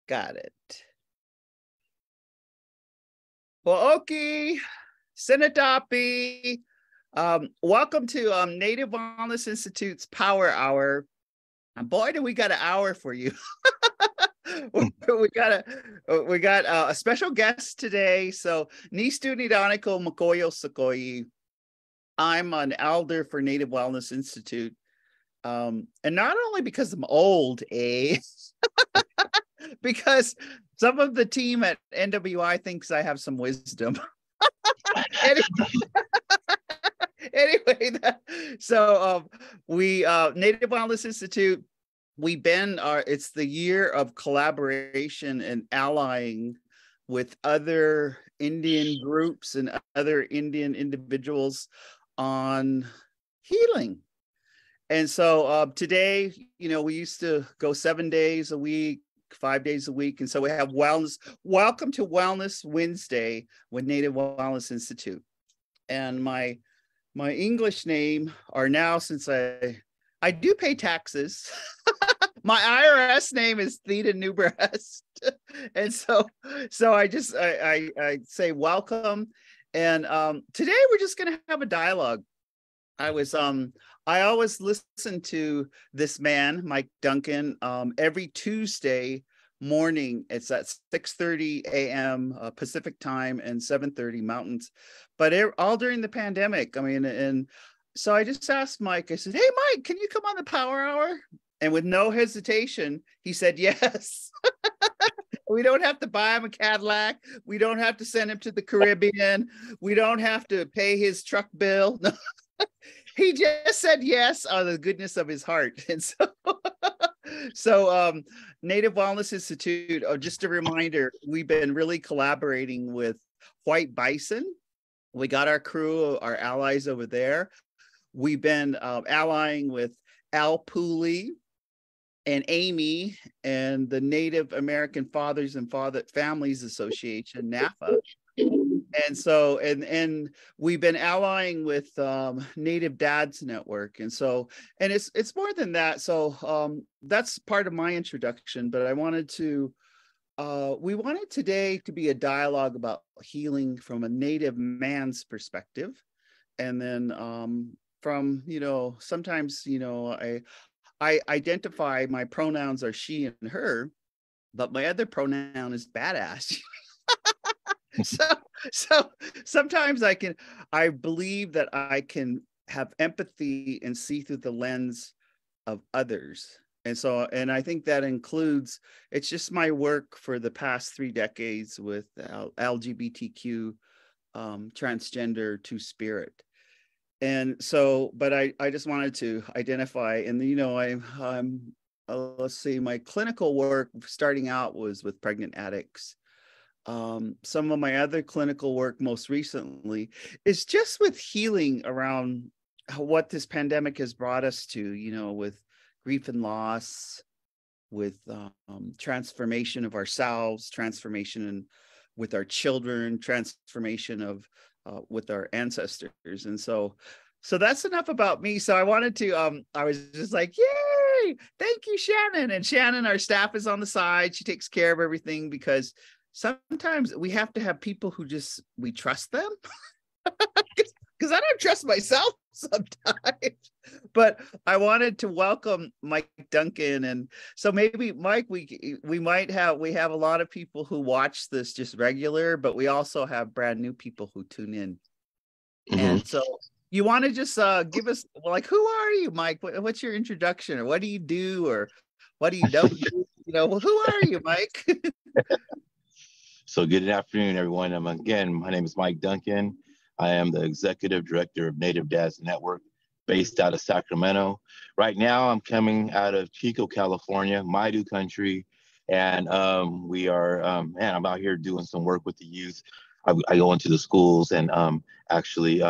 Got it. Well, Oki, Sinadapi, welcome to Native Wellness Institute's Power Hour. And boy, do we got an hour for you. we got a special guest today. So, Nistu Nidaniko Makoyo Sakoi. I'm an elder for Native Wellness Institute. And not only because I'm old, because some of the team at NWI thinks I have some wisdom. Anyway, we Native Wellness Institute, it's the year of collaboration and allying with other Indian groups and other Indian individuals on healing. And so today, we used to go 7 days a week, 5 days a week. And so we have wellness. Welcome to Wellness Wednesday with Native Wellness Institute. And my English name are now, since I do pay taxes, my IRS name is Theda Newbreast. And so I say welcome. And today we're just going to have a dialogue. I always listen to this man, Mike Duncan, every Tuesday morning. It's at 6:30 a.m. Pacific time and 7:30 Mountains, but all during the pandemic. And so I just asked Mike, I said, "Hey, Mike, can you come on the Power Hour?" And with no hesitation, he said yes. We don't have to buy him a Cadillac. We don't have to send him to the Caribbean. We don't have to pay his truck bill. No. He just said yes out of the goodness of his heart. And so Native Wellness Institute, just a reminder, we've been really collaborating with White Bison. We got our crew, our allies over there. We've been allying with Al Pooley and Amy and the Native American Fathers and Families Association, NAFA. And so, and we've been allying with Native Dads Network. And so, and it's more than that. So that's part of my introduction, but we wanted today to be a dialogue about healing from a Native man's perspective. And then from, sometimes, I identify my pronouns are she and her, but my other pronoun is badass. So sometimes I believe that I can have empathy and see through the lens of others. And I think that includes, it's just my work for the past 3 decades with LGBTQ, transgender, two-spirit. And so, but I just wanted to identify, and let's see, my clinical work starting out was with pregnant addicts. Some of my other clinical work most recently is just with healing around what this pandemic has brought us to, with grief and loss, with transformation of ourselves, transformation with our children, transformation of with our ancestors. And so that's enough about me. So I wanted to, I was just like, yay, thank you, Shannon. And Shannon, our staff, is on the side. She takes care of everything because sometimes we have to have people who we trust them because I don't trust myself sometimes. But I wanted to welcome Mike Duncan. And so maybe, Mike, we have a lot of people who watch this just regular, but we also have brand new people who tune in. Mm-hmm. And so you want to just give us, who are you, Mike? What's your introduction, or what do you do, or what do you don't do? Who are you, Mike? So good afternoon, everyone. Again, my name is Mike Duncan. I am the Executive Director of Native Dads Network based out of Sacramento. Right now, I'm coming out of Chico, California, Maidu country. And we are, I'm out here doing some work with the youth. I go into the schools and actually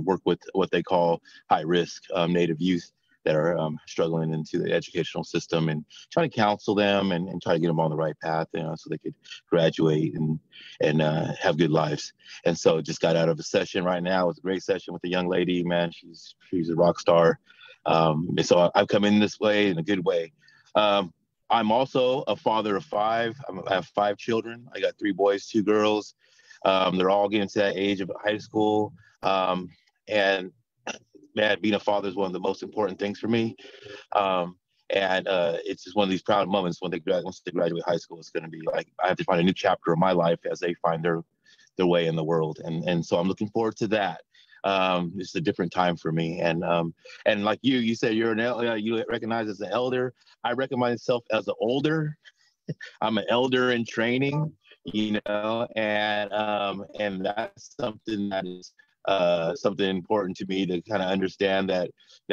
work with what they call high risk Native youth that are struggling into the educational system, and trying to counsel them and try to get them on the right path, so they could graduate and have good lives. And so just got out of a session right now. It was a great session with a young lady, man. She's a rock star. And so I've come in this way, in a good way. I'm also a father of five. I have five children. I got three boys, two girls. They're all getting to that age of high school. And man, being a father is one of the most important things for me. Um, and it's just one of these proud moments when once they graduate high school. It's going to be like I have to find a new chapter of my life as they find their way in the world, and so I'm looking forward to that. It's a different time for me, and like you said you're you recognize as an elder. I recognize myself as an older. I'm an elder in training, and that's something that is something important to me to kind of understand that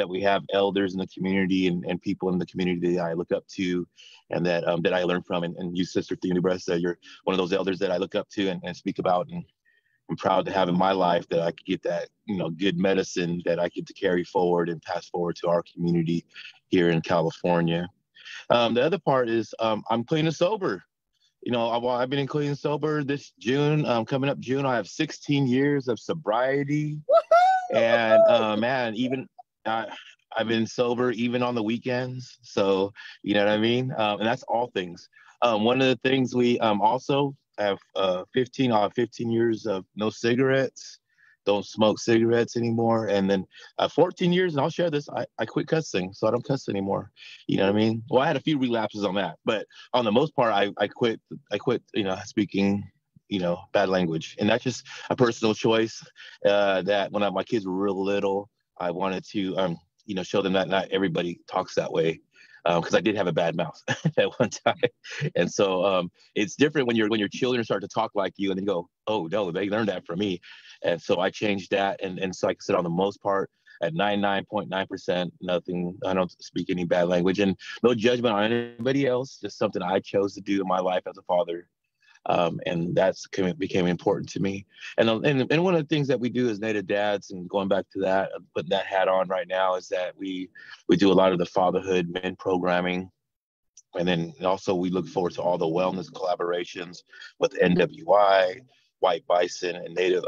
we have elders in the community and people in the community that I look up to, and that I learn from. And you, Sister Theda, you're one of those elders that I look up to and speak about, and I'm proud to have in my life that I could get that good medicine that I get to carry forward and pass forward to our community here in California. The other part is I'm clean and sober. I've been clean and sober this June. Coming up June, I have 16 years of sobriety. And man, even I've been sober even on the weekends. So, you know what I mean? And that's all things. One of the things we also have 15 years of no cigarettes. Don't smoke cigarettes anymore. And then 14 years, and I'll share this, I quit cussing, so I don't cuss anymore. You know what I mean? Well, I had a few relapses on that, but on the most part, I quit, speaking, bad language. And that's just a personal choice that when my kids were real little, I wanted to, show them that not everybody talks that way. Because I did have a bad mouth at one time, and so it's different when your children start to talk like you, and then you go, "Oh no, they learned that from me," and so I changed that, and so like I said, on the most part, at 99.9%, nothing. I don't speak any bad language, and no judgment on anybody else. Just something I chose to do in my life as a father. And that's became important to me. And one of the things that we do as Native dads, and going back to that, putting that hat on right now, is that we do a lot of the fatherhood men programming. And then also we look forward to all the wellness collaborations with NWI, White Bison, and Native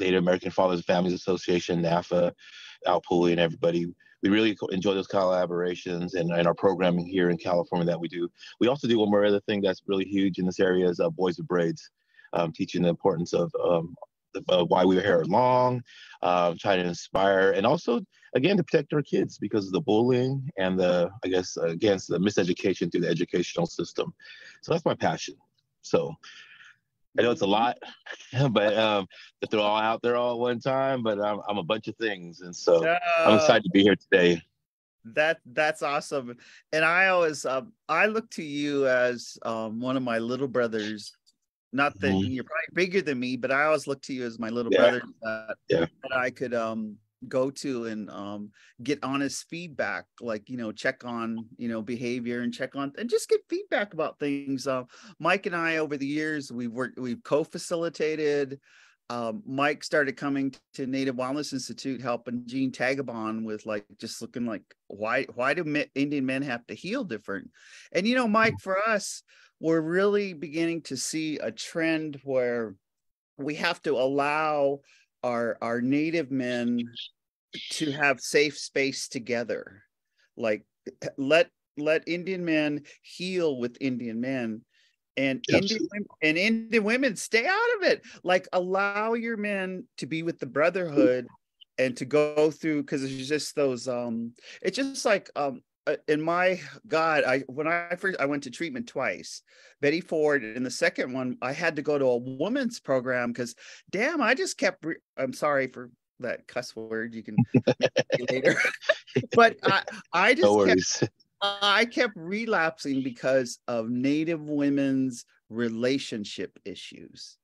American Fathers and Families Association, NAFA, Al Pooley, and everybody. We really enjoy those collaborations and our programming here in California that we do. We also do one more other thing that's really huge in this area is Boys with Braids, teaching the importance of why we wear hair long, trying to inspire, and also, again, to protect our kids because of the bullying and against the miseducation through the educational system. So that's my passion. So I know it's a lot, but to throw all out there all at one time, but I'm a bunch of things. And so I'm excited to be here today. That's awesome. And I always, I look to you as one of my little brothers. Not that you're probably bigger than me, but I always look to you as my little brother that I could go to and get honest feedback, like check on behavior and check on and just get feedback about things. Mike and I, over the years, we've co-facilitated. Mike started coming to Native Wellness Institute, helping Gene Tagabon with just looking like why do Indian men have to heal different? And Mike, for us, we're really beginning to see a trend where we have to allow our Native men to have safe space together. Like let Indian men heal with Indian men, and Indian women stay out of it. Like allow your men to be with the brotherhood and to go through, because it's just those it's just like in my God, when I went to treatment twice, Betty Ford, and the second one I had to go to a women's program because damn, I just kept I'm sorry for that cuss word, you can later. But I just I kept relapsing because of Native women's relationship issues.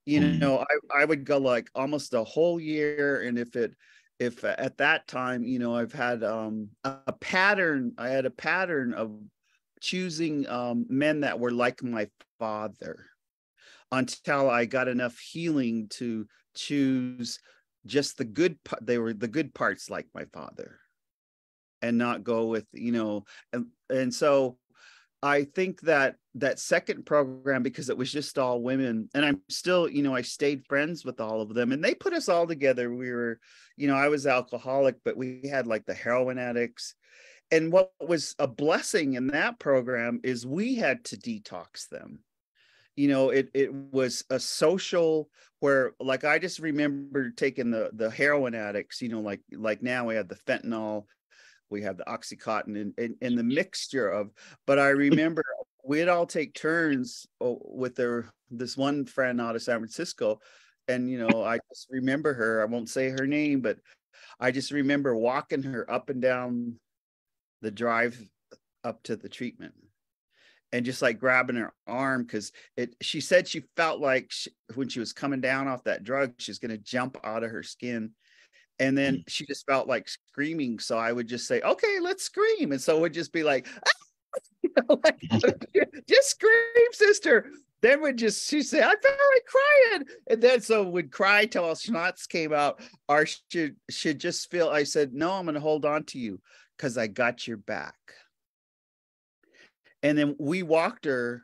I would go like almost a whole year, and if at that time, I've had a pattern. I had a pattern of choosing men that were like my father until I got enough healing to choose just the good. They were the good parts like my father, and not go with and so I think that second program, because it was just all women, and I'm still, I stayed friends with all of them, and they put us all together. We were, I was alcoholic, but we had like the heroin addicts, And what was a blessing in that program is we had to detox them. It was a social where, like, I just remember taking the heroin addicts, like now we have the fentanyl, we have the Oxycontin, and the mixture of, but I remember we'd all take turns with this one friend out of San Francisco. And, I just remember her, I won't say her name, but I just remember walking her up and down the drive up to the treatment and just like grabbing her arm, because she said she felt like when she was coming down off that drug, she's going to jump out of her skin. And then she just felt like screaming. So I would just say, okay, let's scream. And so it would just be like, like, just scream, sister. Then she said, I felt like crying. And then so would cry till all schnots came out, or should just feel, I said, no, I'm going to hold on to you because I got your back. And then we walked her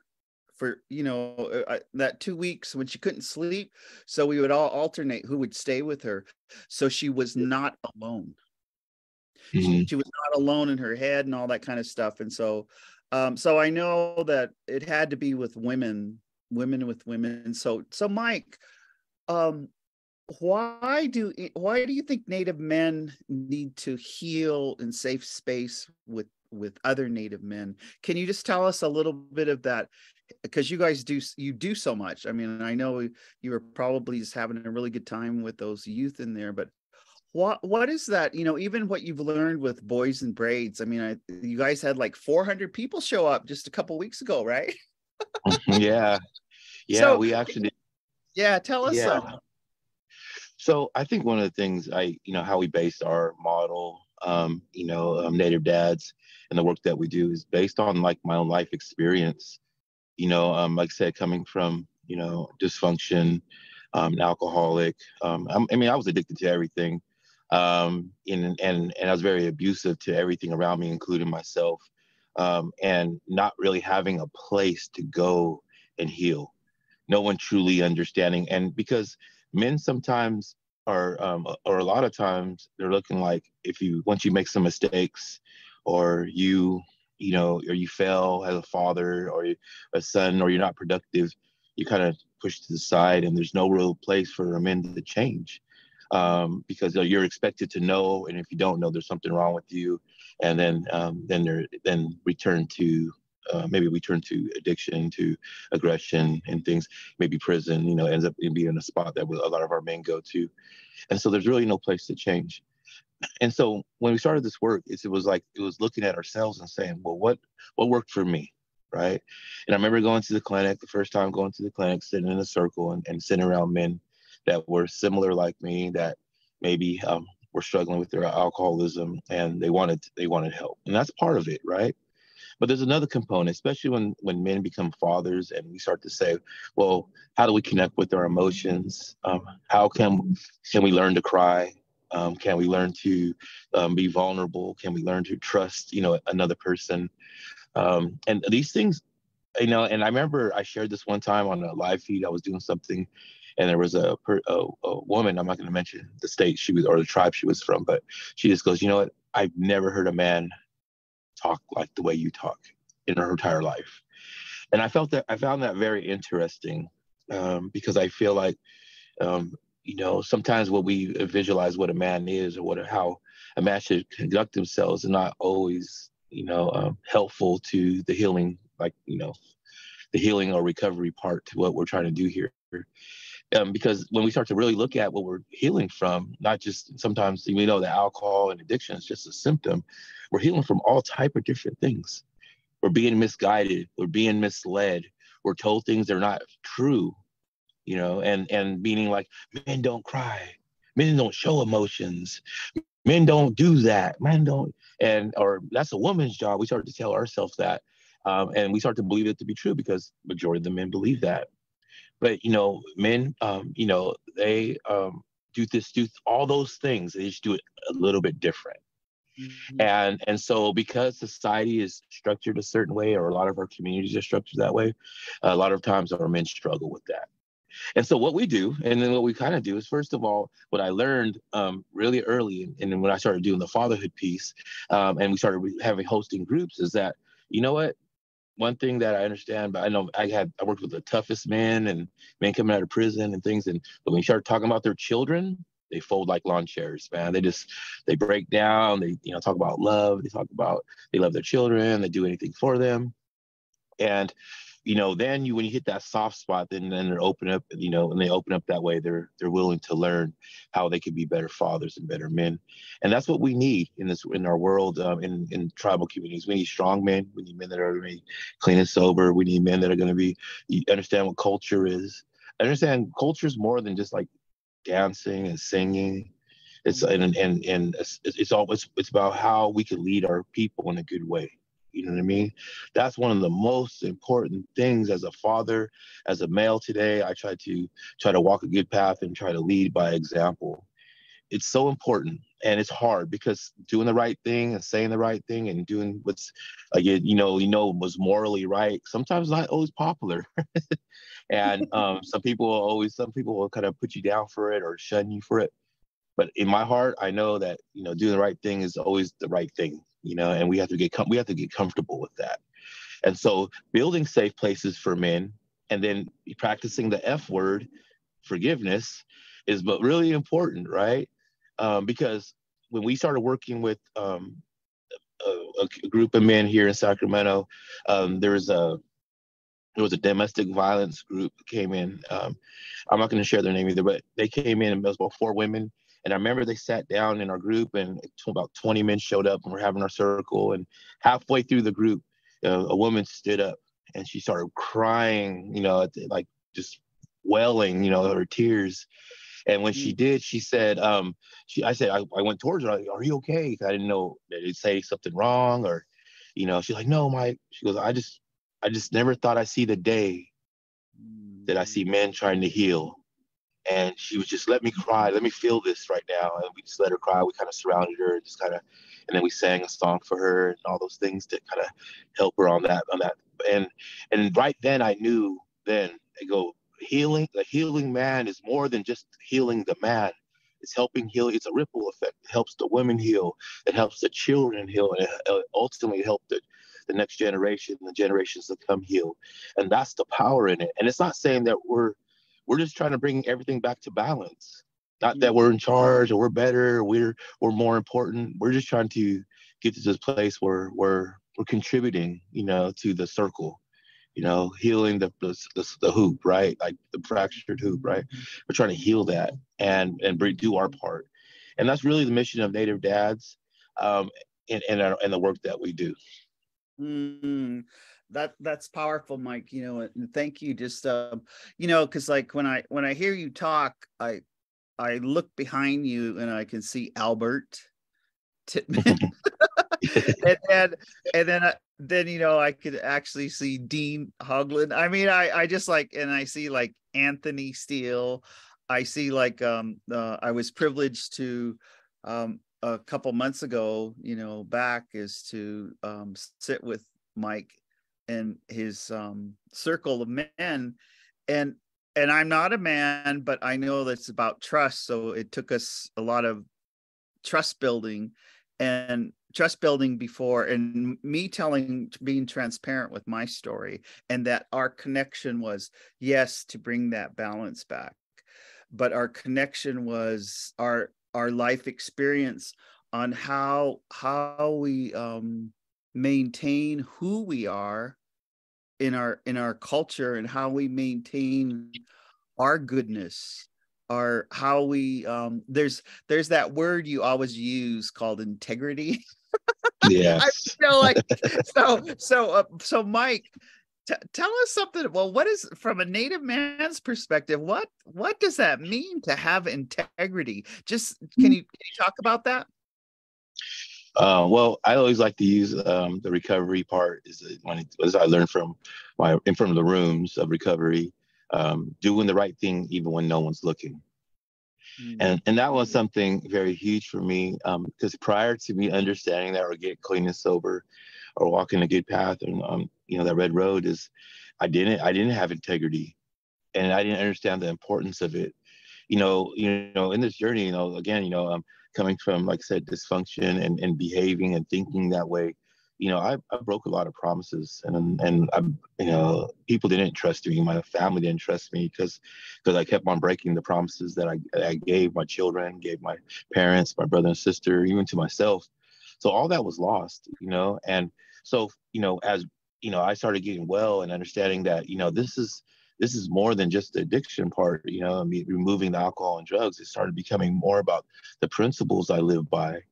for, that 2 weeks when she couldn't sleep. So we would all alternate who would stay with her. So she was not alone. Mm-hmm. She was not alone in her head and all that kind of stuff. And so, so I know that it had to be with women with women. So Mike, why do you think Native men need to heal in safe space with other Native men? Can you just tell us a little bit of that? Because you guys do so much. I mean, I know you were probably just having a really good time with those youth in there, but what is that? Even what you've learned with Boys and Braids. I mean, you guys had like 400 people show up just a couple weeks ago, right? Yeah. So, we actually. Yeah, tell us some. So I think one of the things how we based our model, Native Dads, and the work that we do is based on like my own life experience. Like I said, coming from dysfunction, an alcoholic. I was addicted to everything, and I was very abusive to everything around me, including myself, and not really having a place to go and heal. No one truly understanding, and because men sometimes are, or a lot of times, they're looking like once you make some mistakes, or or you fail as a father or a son, or you're not productive, you kind of push to the side, and there's no real place for men to change, because you're expected to know, and if you don't know, there's something wrong with you, and then return to maybe we turn to addiction, to aggression, and things. Maybe prison, ends up being a spot that a lot of our men go to, and so there's really no place to change. And so when we started this work, it was looking at ourselves and saying, well, what worked for me, right? And I remember going to the clinic, the first time going to the clinic, sitting in a circle and sitting around men that were similar like me, that maybe were struggling with their alcoholism, and they wanted help, and that's part of it, right? But there's another component, especially when men become fathers, and we start to say, well, how do we connect with our emotions? How can we learn to cry? Can we learn to be vulnerable? Can we learn to trust, another person? And these things, and I remember I shared this one time on a live feed. I was doing something, and there was a woman. I'm not going to mention the state she was or the tribe she was from, but she just goes, you know what? I've never heard a man talk like the way you talk in her entire life. And I found that very interesting, because I feel like, sometimes what we visualize what a man is, or how a man should conduct themselves, is not always, helpful to the healing, the healing or recovery part to what we're trying to do here. Because when we start to really look at what we're healing from, not just sometimes we know that alcohol and addiction is just a symptom. We're healing from all type of different things. We're being misguided. We're being misled. We're told things that are not true, and meaning like, men don't cry, men don't show emotions, men don't do that, men don't, or that's a woman's job. We start to tell ourselves that, and we start to believe it to be true because majority of the men believe that. But men, they do all those things. They just do it a little bit different. Mm-hmm. And so because society is structured a certain way, or a lot of our communities are structured that way, a lot of times our men struggle with that. And so what we do, and then what we kind of do is, first of all, what I learned really early, and then when I started doing the fatherhood piece, and we started having hosting groups, is that, you know what? One thing that I understand, but I know I worked with the toughest men and men coming out of prison and things, and but when you start talking about their children, they fold like lawn chairs, man. They break down. They talk about love. They talk about they love their children. They do anything for them. And then when you hit that soft spot, then they're open up, and they open up that way, they're willing to learn how they can be better fathers and better men. And that's what we need in our world, in tribal communities. We need strong men. We need men that are going to be clean and sober. We need men that are going to be understand what culture is. Understand culture is more than just like dancing and singing. It's it's about how we can lead our people in a good way. You know what I mean? That's one of the most important things as a father, as a male today. I try to walk a good path and try to lead by example. It's so important, and it's hard because doing the right thing and saying the right thing and doing what's was morally right sometimes not always popular. And some people will kind of put you down for it or shun you for it. But in my heart, I know that doing the right thing is always the right thing. And we have to get comfortable with that. And so building safe places for men, and then practicing the F word, forgiveness, is but really important, right? Because when we started working with a group of men here in Sacramento, there was a domestic violence group that came in. I'm not going to share their name either, but they came in, and there was about 4 women. And I remember they sat down in our group, and about 20 men showed up, and we're having our circle. And halfway through the group, a woman stood up, and she started crying, like just wailing, her tears. And when she did, she said, I went towards her. Are you okay? I didn't know, did it say something wrong, or, she's like, no, she goes, I just never thought I'd see the day that I see men trying to heal. And she was just, let me cry, let me feel this right now. And we just let her cry. We kind of surrounded her and and then we sang a song for her and all those things to kind of help her on that. And right then I knew I go, the healing man is more than just healing the man. It's helping heal. It's a ripple effect. It helps the women heal. It helps the children heal. And it ultimately helps the next generation, the generations to come heal. And that's the power in it. And it's not saying that we're just trying to bring everything back to balance. Not that we're in charge or we're better, or we're more important. We're just trying to get to this place where we're contributing, to the circle, healing the hoop, right? Like the fractured hoop, right? We're trying to heal that and do our part. And that's really the mission of Native Dads, and the work that we do. That's powerful, Mike. And thank you. Just because like when I hear you talk, I look behind you and I can see Albert Titman, and then I could actually see Dean Hoagland. I mean, I just and I see like Anthony Steele. I see like I was privileged to a couple months ago, back, is to sit with Mike and his circle of men, and I'm not a man, but I know that's about trust. So it took us a lot of trust building before, and me being transparent with my story, and that our connection was, yes, to bring that balance back, but our connection was our life experience on how we maintain who we are in our culture, and how we maintain our goodness, our how we there's that word you always use called integrity. Yes. So Mike, tell us something. Well, what is, from a Native man's perspective, what does that mean to have integrity? Just can you talk about that? Well, I always like to use the recovery part. As I learned from the rooms of recovery, doing the right thing even when no one's looking. And that was something very huge for me, because prior to me understanding that, or get clean and sober, or walking a good path, and that red road, is I didn't have integrity. and I didn't understand the importance of it. In this journey, again, coming from, like I said, dysfunction and behaving and thinking that way, I broke a lot of promises, and people didn't trust me. My family didn't trust me because I kept on breaking the promises that I gave my children, gave my parents, my brother and sister, even to myself. So all that was lost, and so, as I started getting well and understanding that, this is more than just the addiction part, I mean, removing the alcohol and drugs. It started becoming more about the principles I live by.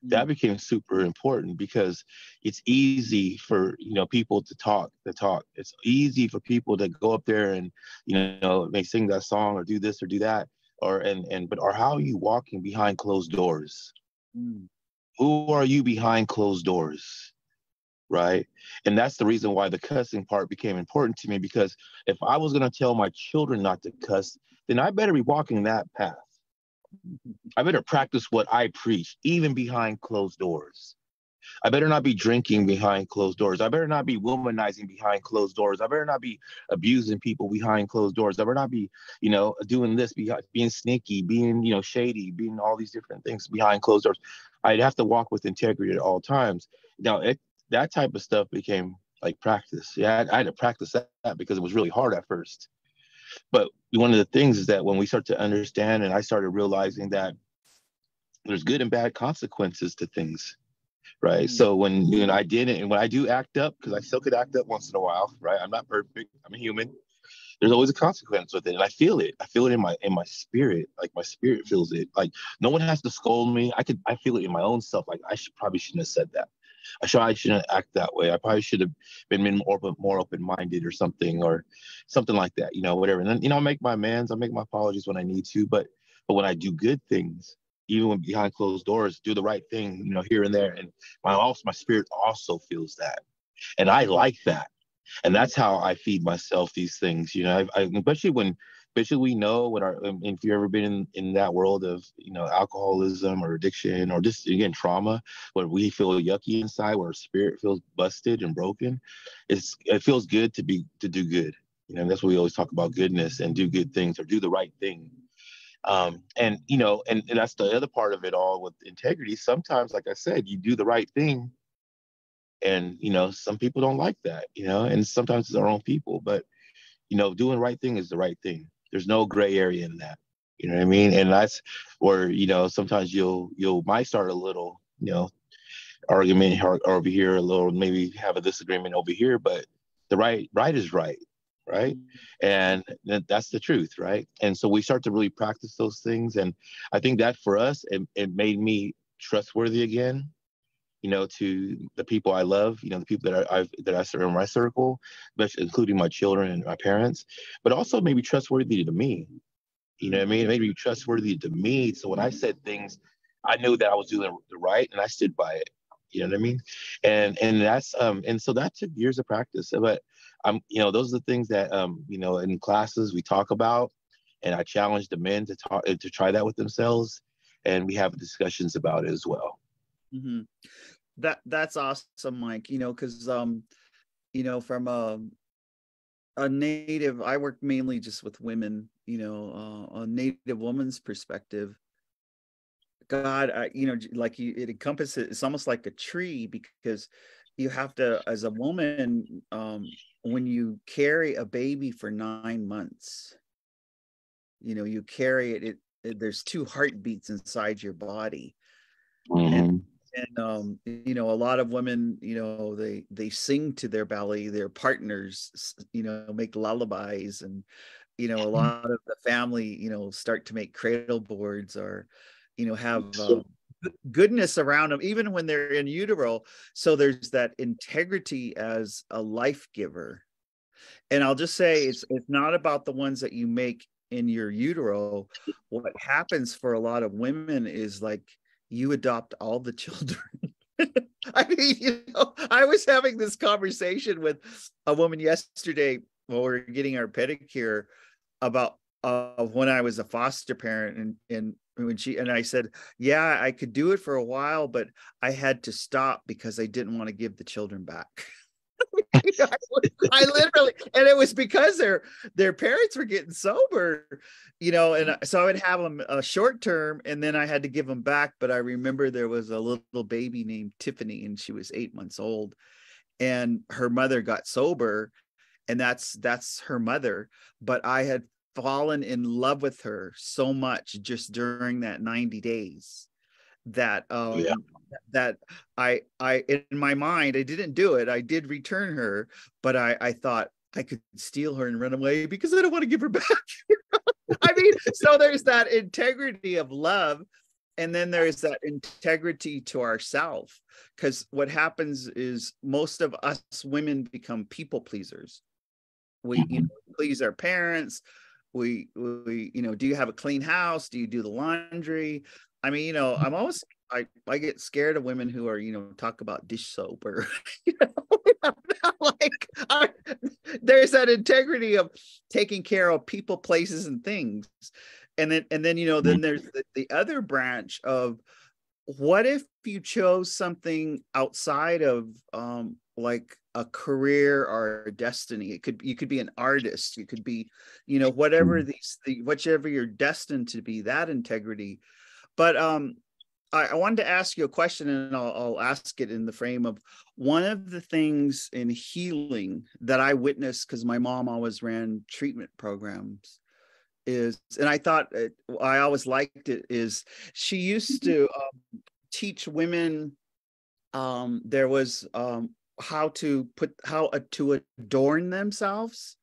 That became super important because it's easy for, people to talk the talk. It's easy for people to go up there and, may sing that song or do this or do that, but how are you walking behind closed doors? Mm. Who are you behind closed doors? Right. And that's the reason why the cussing part became important to me, because if I was going to tell my children not to cuss, then I better be walking that path. I better practice what I preach, even behind closed doors. I better not be drinking behind closed doors. I better not be womanizing behind closed doors. I better not be abusing people behind closed doors. I better not be, doing this, being sneaky, being, shady, being all these different things behind closed doors. I'd have to walk with integrity at all times. Now, that type of stuff became like practice. Yeah, I had to practice that because it was really hard at first. But one of the things is that when we start to understand, and I started realizing that there's good and bad consequences to things, right? So when I didn't, and when I do act up, because I still could act up once in a while, right? I'm not perfect. I'm a human. There's always a consequence with it, and I feel it. I feel it in my spirit. Like my spirit feels it. Like no one has to scold me. I feel it in my own self. Like probably shouldn't have said that. I shouldn't act that way. I probably should have been more open-minded or something like that. Whatever. And then I'll make my amends. I'll make my apologies when I need to. But when I do good things, even when behind closed doors, do the right thing, here and there, and my spirit also feels that, and I like that. And that's how I feed myself these things. Especially we know what if you've ever been in that world of, alcoholism or addiction or just, again, trauma, where we feel yucky inside, where our spirit feels busted and broken. It feels good to do good. That's what we always talk about, goodness, and do good things or do the right thing. And that's the other part of it all with integrity. Sometimes, like I said, you do the right thing, and some people don't like that, and sometimes it's our own people, but doing the right thing is the right thing. There's no gray area in that. You know what I mean? And that's where, sometimes you'll might start a little, argument over here, a little, maybe have a disagreement over here, but the right is right. Right. And that's the truth. Right. And so we start to really practice those things. And I think that for us, it made me trustworthy again, to the people I love, the people that I serve in my circle, including my children and my parents, but also maybe trustworthy to me. You know what I mean? Maybe trustworthy to me. So when I said things, I knew that I was doing the right, and I stood by it. You know what I mean? And that's and so that took years of practice. But those are the things that in classes we talk about, and I challenge the men to try that with themselves, and we have discussions about it as well. Mm-hmm. That's awesome, Mike. Because from a native, I work mainly just with women. A native woman's perspective. God, it encompasses. It's almost like a tree, because you have to, as a woman, when you carry a baby for 9 months, you carry it. There's 2 heartbeats inside your body. Mm-hmm. And a lot of women, they sing to their belly. Their partners, make lullabies, and a lot of the family, start to make cradle boards, or have goodness around them, even when they're in utero. So there's that integrity as a life giver. And I'll just say, it's not about the ones that you make in your utero. What happens for a lot of women is, like, you adopt all the children. I mean, I was having this conversation with a woman yesterday while we were getting our pedicure about when I was a foster parent, and when I said, yeah, I could do it for a while, but I had to stop because I didn't want to give the children back. I literally, and it was because their parents were getting sober, and so I would have them a short term, and then I had to give them back. But I remember there was a little baby named Tiffany, and she was 8 months old, and her mother got sober, and that's her mother. But I had fallen in love with her so much just during that 90 days that Yeah. that I in my mind, I didn't do it. I did return her, but I thought I could steal her and run away because I don't want to give her back. I mean, so there's that integrity of love, and then there's that integrity to ourselves, because what happens is most of us women become people pleasers. We please our parents. We do you have a clean house? Do you do the laundry? I mean, I'm always I get scared of women who are, talk about dish soap or like there's that integrity of taking care of people, places, and things. And then then there's the other branch of, what if you chose something outside of like a career or a destiny? You could be an artist, you could be, whatever whichever you're destined to be, that integrity. But I wanted to ask you a question, and I'll ask it in the frame of one of the things in healing that I witnessed, because my mom always ran treatment programs, is, and I thought I always liked it, is she used to teach women, there was how to adorn themselves.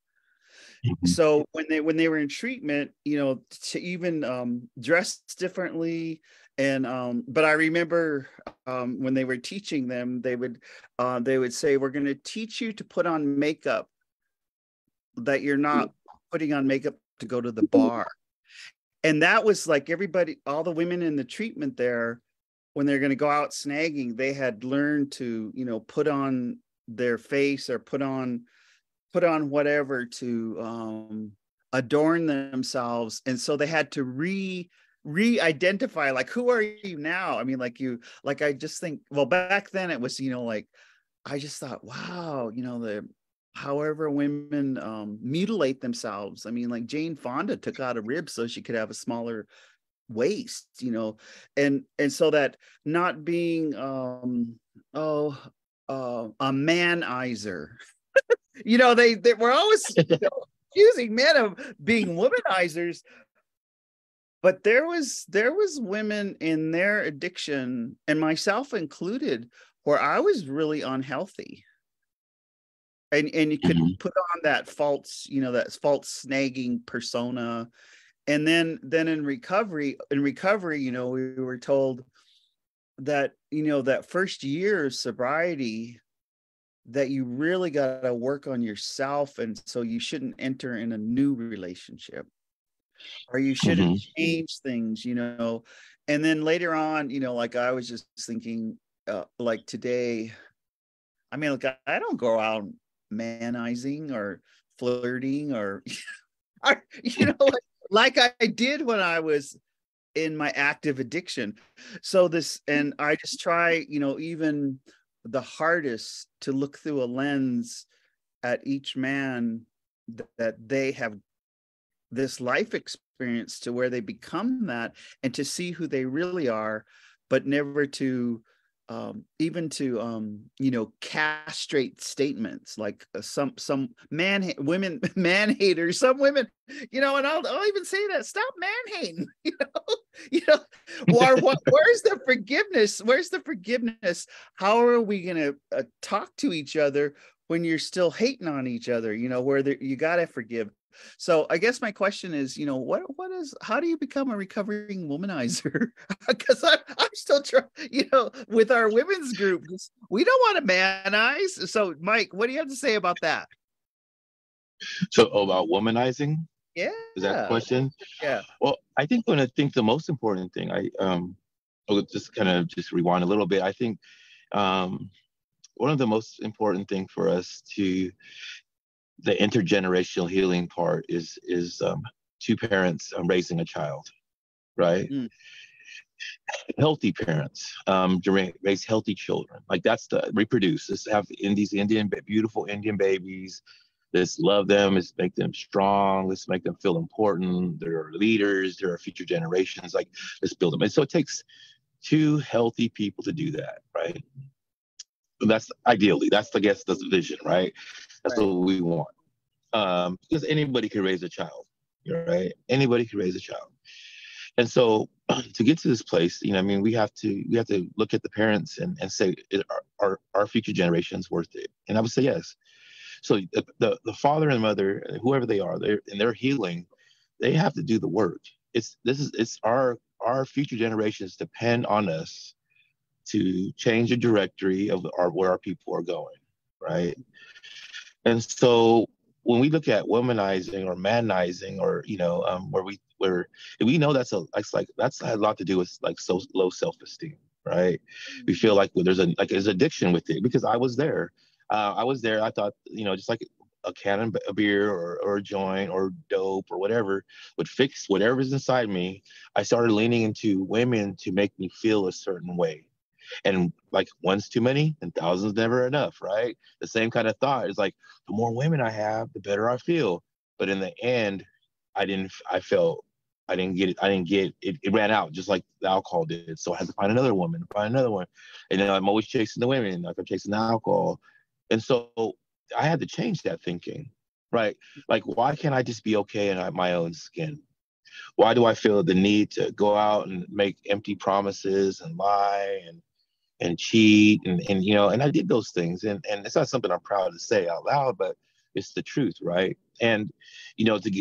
So when they were in treatment, to even dress differently. And but I remember when they were teaching them, they would say, we're going to teach you to put on makeup that you're not putting on makeup to go to the bar. And that was like everybody, all the women in the treatment there, when they're going to go out snagging, they had learned to, put on their face or put on whatever to adorn themselves. And so they had to re-identify, like, who are you now? I mean, I just think, well, back then it was, like, I just thought, wow, however women mutilate themselves. I mean, like Jane Fonda took out a rib so she could have a smaller waist, and so that not being a manizer. They were always accusing men of being womanizers, but there was women in their addiction, and myself included, where I was really unhealthy. And you could put on that false, that false snagging persona. And then in recovery, we were told that, that first year of sobriety, that you really got to work on yourself. And so you shouldn't enter in a new relationship, or you shouldn't change things, And then later on, like I was just thinking, like today, I mean, like I don't go out manizing or flirting or, like I did when I was in my active addiction. So and I just try, even the hardest, to look through a lens at each man, that they have this life experience to where they become that, and to see who they really are, but never to even to castrate statements like some women man haters, some women, and I'll even say that, stop man hating. Where's the forgiveness? How are we going to talk to each other when you're still hating on each other? You got to forgive. So I guess my question is, how do you become a recovering womanizer? Because I'm still trying, with our women's group, we don't want to manize. So Mike, what do you have to say about that? So about womanizing? Yeah. Is that the question? Yeah. Well, I think the most important thing, I'll just kind of just rewind a little bit. I think one of the most important thing for us to the intergenerational healing part is two parents raising a child, right? healthy parents, to raise healthy children. Like that's the reproduce. Let's have in these beautiful Indian babies. Let's love them. Let's make them strong. Let's make them feel important. They're leaders. They're our future generations. Like let's build them. And so it takes two healthy people to do that, right? And that's ideally. That's I guess that's the vision, right? That's Right. what we want. Because anybody can raise a child, right? Anybody can raise a child. And so to get to this place, I mean, we have to look at the parents and say, are our future generations worth it? And I would say yes. So the father and mother, whoever they are, they're healing, they have to do the work. It's our future generations depend on us to change the directory of where our people are going, right? And so when we look at womanizing or manizing, or where we know that's had a lot to do with like so low self-esteem, right? We feel like there's addiction with it, because I was there. I thought, just like a can of beer or a joint or dope or whatever would fix whatever's inside me. I started leaning into women to make me feel a certain way. And like one's too many and thousands never enough, right? The same kind of thought is like, the more women I have, the better I feel. But in the end, I didn't get it. It ran out just like the alcohol did. So I had to find another woman, find another one. And then I'm always chasing the women, like I'm chasing the alcohol. And so I had to change that thinking, right? Like, why can't I just be okay in my own skin? Why do I feel the need to go out and make empty promises and lie and cheat and I did those things, and it's not something I'm proud to say out loud, but it's the truth, right? And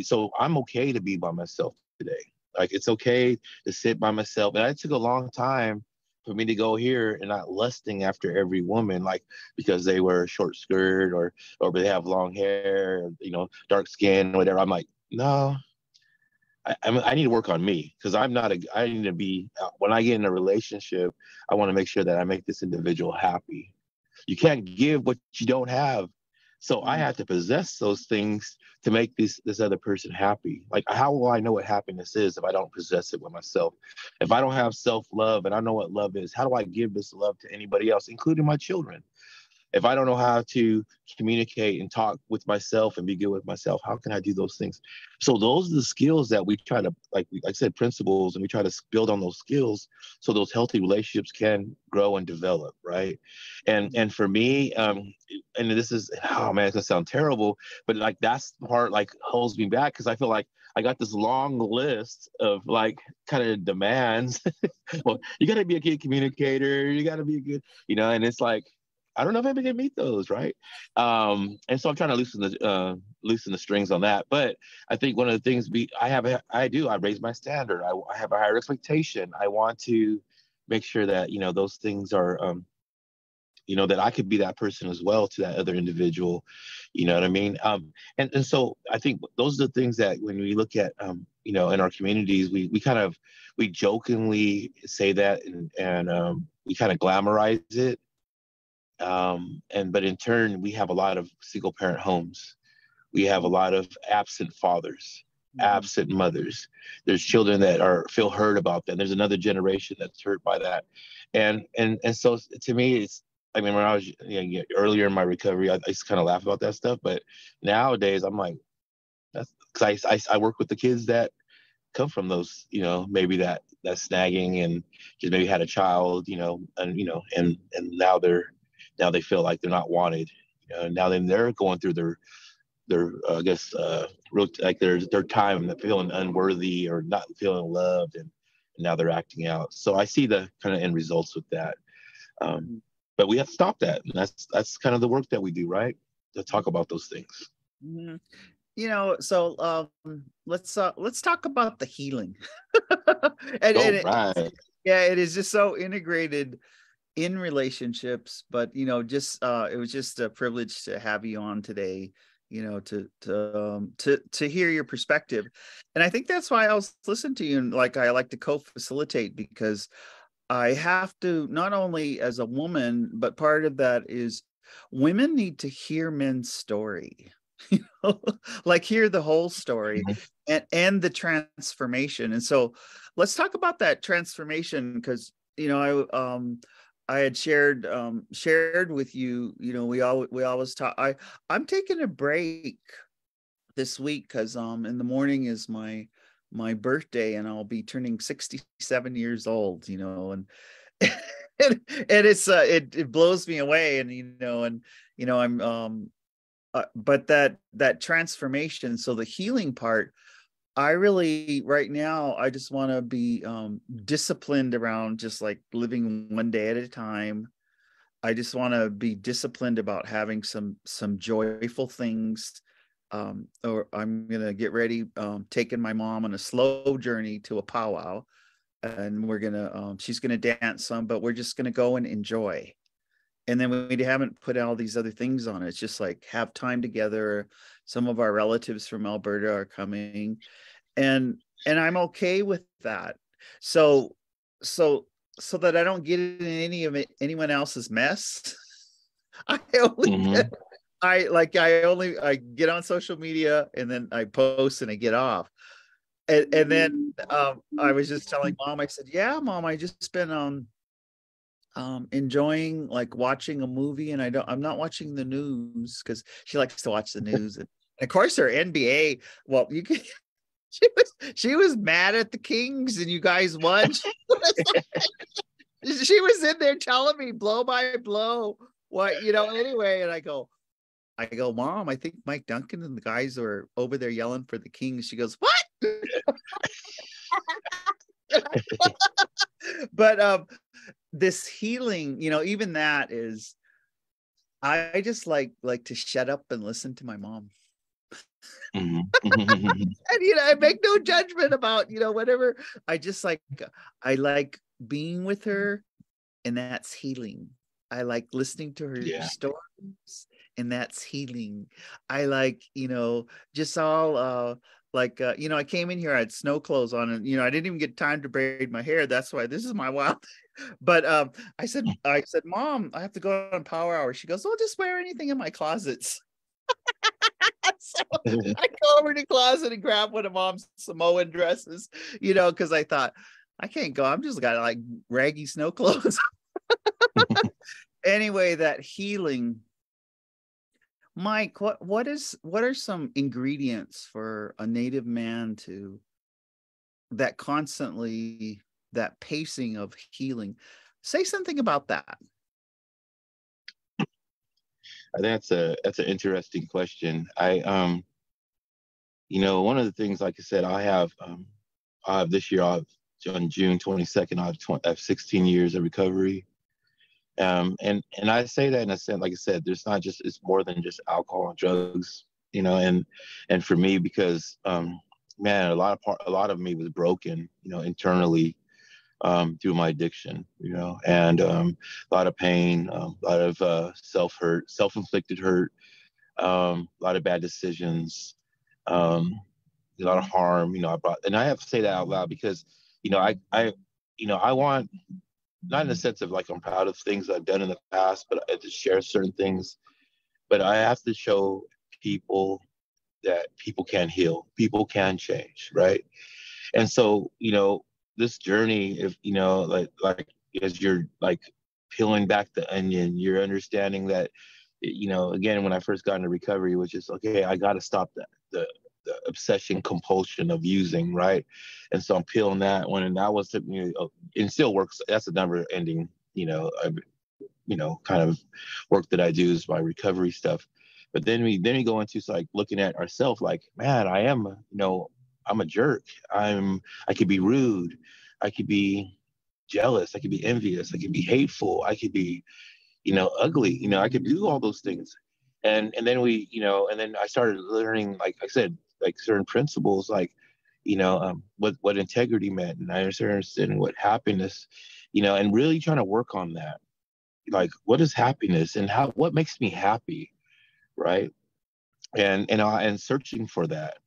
so I'm okay to be by myself today. Like it's okay to sit by myself, and it took a long time for me to go here and not lusting after every woman, like because they wear a short skirt or they have long hair, dark skin, whatever. I'm like, no, I need to work on me, because I need to be, when I get in a relationship, I want to make sure that I make this individual happy. You can't give what you don't have. So I have to possess those things to make this other person happy. Like, how will I know what happiness is if I don't possess it with myself? If I don't have self-love and I know what love is, how do I give this love to anybody else, including my children? If I don't know how to communicate and talk with myself and be good with myself, how can I do those things? So those are the skills that we try to, like I said, principles, and we try to build on those skills so those healthy relationships can grow and develop, right? And for me, and this is, oh man, it's gonna sound terrible, but like that's the part like holds me back, because I feel like I got this long list of like kind of demands. Well, you got to be a good communicator, you got to be a good, and it's like, I don't know if anybody can meet those, right? And so I'm trying to loosen the strings on that. But I think one of the things I raise my standard. I have a higher expectation. I want to make sure that those things are that I could be that person as well to that other individual. You know what I mean? And so I think those are the things that when we look at in our communities, we jokingly say that, and we kind of glamorize it. But in turn, we have a lot of single parent homes. We have a lot of absent fathers, absent mothers. There's children that feel hurt about that. There's another generation that's hurt by that. And so to me, I mean, when I was earlier in my recovery, I used to kind of laugh about that stuff. But nowadays, I'm like, that's because I work with the kids that come from those, maybe that snagging, and just maybe had a child, and now they feel like they're not wanted. Now then they're going through their I guess real, like their time feeling unworthy or not feeling loved, and now they're acting out. So I see the kind of end results with that. But we have to stop that, and that's kind of the work that we do, right? To talk about those things. Mm-hmm. So let's talk about the healing. Right. Yeah, it is just so integrated in relationships, but just it was just a privilege to have you on today, to hear your perspective. And I think that's why I was listening to you, and like I like to co-facilitate, because I have to, not only as a woman, but part of that is women need to hear men's story. Like hear the whole story, and the transformation. And so let's talk about that transformation, because I had shared with you, we always talk. I'm taking a break this week because in the morning is my birthday, and I'll be turning 67 years old, and and it's it blows me away, and I'm but that transformation, so the healing part, I really, right now, I just want to be disciplined around just like living one day at a time. I just want to be disciplined about having some joyful things. Or I'm gonna get ready, taking my mom on a slow journey to a powwow, and we're gonna she's gonna dance some, but we're just gonna go and enjoy. And then we haven't put all these other things on it. It's just like have time together. Some of our relatives from Alberta are coming, and I'm okay with that. So so so that I don't get in anyone else's mess. I only I get on social media, and then I post and I get off. And then I was just telling mom, I said, yeah, mom, I just been enjoying like watching a movie, and I'm not watching the news because she likes to watch the news. And of course her NBA, well, you can she was mad at the Kings and you guys won. She was in there telling me blow by blow what, anyway. And I go, Mom, I think Mike Duncan and the guys are over there yelling for the Kings. She goes, what? But this healing, even that is, I just like to shut up and listen to my mom. And I make no judgment about whatever. I just I like being with her, and that's healing. I like listening to her stories, and that's healing. I like just all I came in here, I had snow clothes on, and I didn't even get time to braid my hair. That's why this is my wild. But I said, Mom, I have to go on power hour. She goes, oh, just wear anything in my closets. So I go over to the closet and grab one of Mom's Samoan dresses, because I thought, I can't go. I'm just got like raggy snow clothes. Anyway, that healing. Mike, what are some ingredients for a Native man to that constantly, that pacing of healing? Say something about that. That's an interesting question. One of the things, like I said, I have this year, on June 22nd, I have 16 years of recovery. And I say that in a sense, like I said, it's more than just alcohol and drugs, and for me, because man, a lot of me was broken, internally, through my addiction, and a lot of pain, a lot of self-inflicted hurt, a lot of bad decisions, a lot of harm, and I have to say that out loud because, I want, not in the sense of like I'm proud of things I've done in the past, but I have to share certain things. But I have to show people that people can heal, people can change, right? And so, this journey, if like as you're like peeling back the onion, you're understanding that, again, when I first got into recovery, which is okay, I got to stop the obsession compulsion of using, right? And so I'm peeling that one, and that was and still works. That's a never ending, kind of work that I do is my recovery stuff. But then we go into like looking at ourselves like, man, I am, I'm a jerk. I could be rude. I could be jealous. I could be envious. I could be hateful. I could be, ugly. I could do all those things. And then and then I started learning, like I said, like certain principles, like, what integrity meant. And I understood what happiness, and really trying to work on that. Like, what is happiness and what makes me happy, right? And searching for that,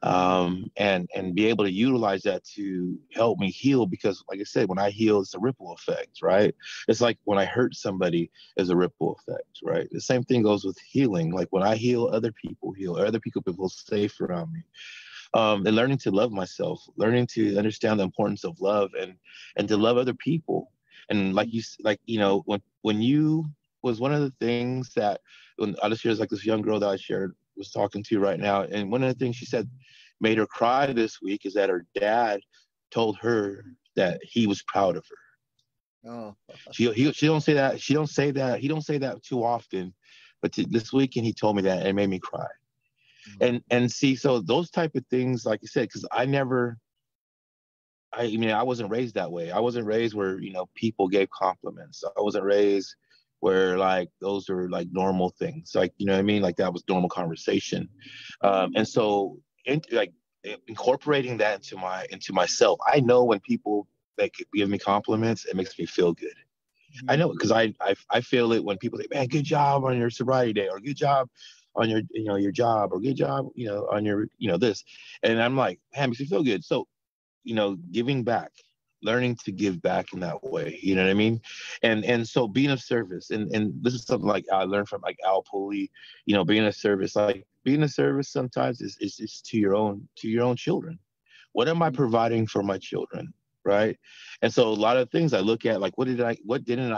and be able to utilize that to help me heal, because like I said, when I heal, it's a ripple effect, right? It's like when I hurt somebody, it's a ripple effect, right? The same thing goes with healing. Like when I heal, other people heal, other people feel safe around me. and learning to love myself, learning to understand the importance of love, and to love other people. And when you was one of the things that, when I just hear, like this young girl that I shared was talking to right now, and one of the things she said made her cry this week is that her dad told her that he was proud of her. Oh. She don't say that. She don't say that. He don't say that too often, but this weekend he told me that, and it made me cry. And see, so those type of things, like you said, because I mean, I wasn't raised that way. I wasn't raised where, people gave compliments. I wasn't raised where, like, those are like normal things. Like, you know what I mean? Like, that was normal conversation. And so, like, incorporating that into myself, I know when people like give me compliments, it makes me feel good. I know, because I feel it when people say, "Man, good job on your sobriety day," or "Good job on your your job," or "Good job on your this," and I'm like, man, it makes me feel good. So, giving back, learning to give back in that way, you know what I mean? And so being of service, and this is something like I learned from like Al Pulley, being of service, like being of service sometimes is to your own children. What am I providing for my children? Right. And so a lot of things I look at, like, what didn't I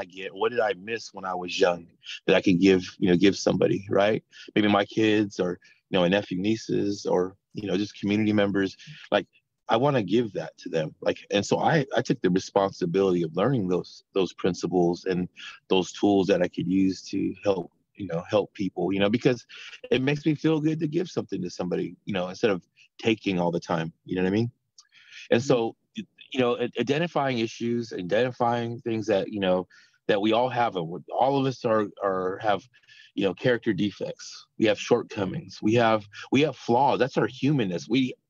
get? What did I miss when I was young that I could give somebody, right? Maybe my kids, or, my nephew, nieces, or, just community members. Like, I want to give that to them. Like, and so I took the responsibility of learning those principles and those tools that I could use to help people, because it makes me feel good to give something to somebody, instead of taking all the time. You know what I mean? And so, identifying issues, identifying things that, that we all have, all of us have, character defects. We have shortcomings. We have flaws. That's our humanness.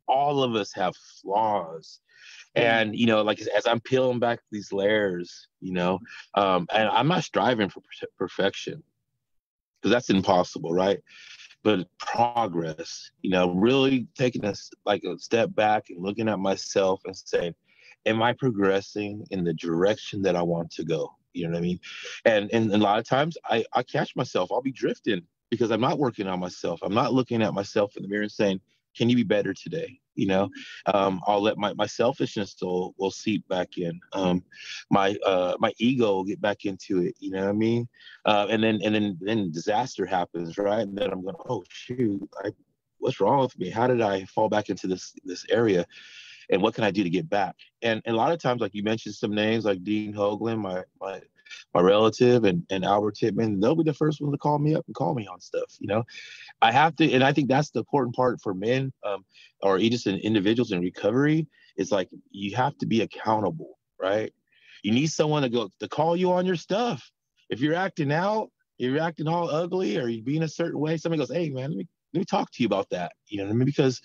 All of us have flaws. And, like, as I'm peeling back these layers, and I'm not striving for perfection, because that's impossible, right? But progress, really taking a step back and looking at myself and saying, am I progressing in the direction that I want to go? You know what I mean? And a lot of times I catch myself, I'll be drifting because I'm not working on myself. I'm not looking at myself in the mirror and saying, can you be better today? I'll let my selfishness will seep back in. My ego will get back into it. You know what I mean? And then disaster happens, right? And then I'm going, oh shoot, what's wrong with me? How did I fall back into this area? And what can I do to get back? And a lot of times, like you mentioned some names like Dean Hoagland, my relative, and Albert Tittman, they'll be the first ones to call me up and call me on stuff. I have to, and I think that's the important part for men, or just individuals in recovery, is like, you have to be accountable, right? You need someone to call you on your stuff. If you're acting out, you're acting all ugly, or you're being a certain way, somebody goes, hey man, let me talk to you about that. You know what I mean? Because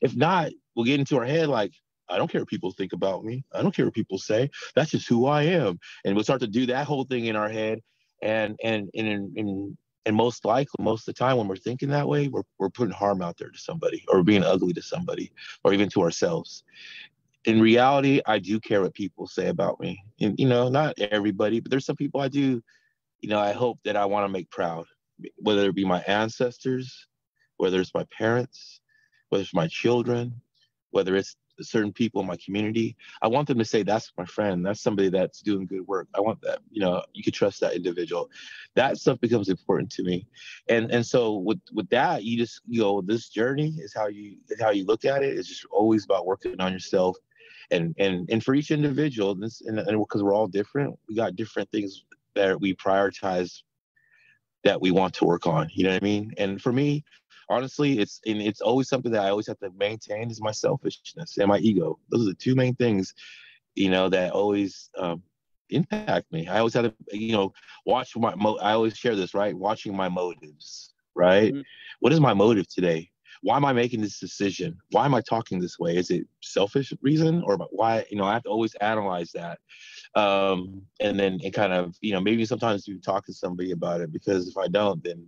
if not, we'll get into our head like, I don't care what people think about me. I don't care what people say. That's just who I am. And we'll start to do that whole thing in our head. And most likely, most of the time when we're thinking that way, we're putting harm out there to somebody, or being ugly to somebody, or even to ourselves. In reality, I do care what people say about me. And, not everybody, but there's some people I do, I hope that I want to make proud, whether it be my ancestors, whether it's my parents, whether it's my children, whether it's certain people in my community. I want them to say, that's my friend. That's somebody that's doing good work. I want that, you can trust that individual. That stuff becomes important to me. And so with that, you just, this journey is how you look at it. It's just always about working on yourself. And for each individual, and because we're all different, we got different things that we prioritize that we want to work on. You know what I mean? And for me, honestly, it's always something that I always have to maintain, is my selfishness and my ego. Those are the two main things, that always impact me. I always have to, watch I always share this, right? Watching my motives, right? Mm-hmm. What is my motive today? Why am I making this decision? Why am I talking this way? Is it selfish reason, or why? I have to always analyze that. And then it kind of, maybe sometimes you talk to somebody about it, because if I don't, then,